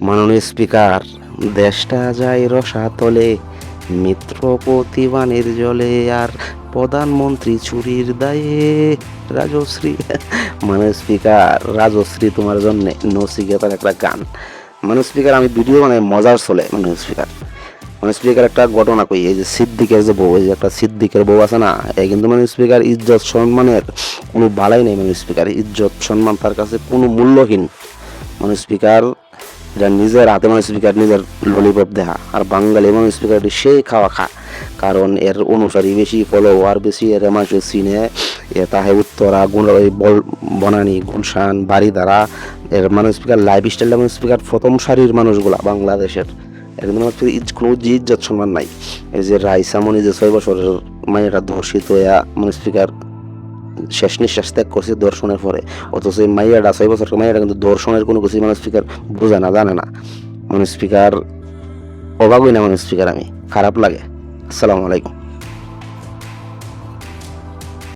মাননীয় স্পিকার, দেশটা যায় রসাতলে, মিত্র প্রতিবানের জলে, আর প্রধানমন্ত্রী চুরির দায়ে রাজশ্রী। মাননীয় স্পিকার, রাজশ্রী তোমার জন্য নচিকেতার একটা গান। মাননীয় স্পিকার, আমি ভিডিও মানে মজার চলে। মাননীয় স্পিকার, মানে স্পিকার একটা ঘটনা কই, এই যে সিদ্দিকের যে বউ, এই যে একটা সিদ্দিকের বউ আছে না, এই কিন্তু মানে স্পিকার ইজ্জত সম্মানের কোনো বালাই নেই। মানে স্পিকার ইজ্জত সম্মান তার কাছে কোনো মূল্যহীন। মানে স্পিকার যা নিজের হাতে মানে স্পিকার নিজের ললিপপ দেখা, আর বাঙালি মানে স্পিকার সেই খাওয়া খা, কারণ এর অনুসারী বেশি, ফলোয়ার বেশি, এর মানুষের সিনে এ তাহে উত্তরা গুণ ওই বনানী গুলশান বাড়িধারা, এর মানে স্পিকার লাইফ স্টাইল মানে স্পিকার প্রথম সারির মানুষগুলা বাংলাদেশের, এর কিন্তু মানে কোনো ইজ্জত সম্মান নাই। এই যে রাইসামনি যে 6 বছরের মায়েরা ধর্ষিত হইয়া মানে স্পিকার শেষ নিঃশ্বাস ত্যাগ করছে দর্শনের পরে, অথচ এই মাইয়াটা 6 বছরের মাইয়াটা কিন্তু দর্শনের কোনো কিছু মানে স্পিকার বোঝে না, জানে না। মানে স্পিকার অবাকই না। মানে স্পিকার আমি খারাপ লাগে। আসসালামু আলাইকুম।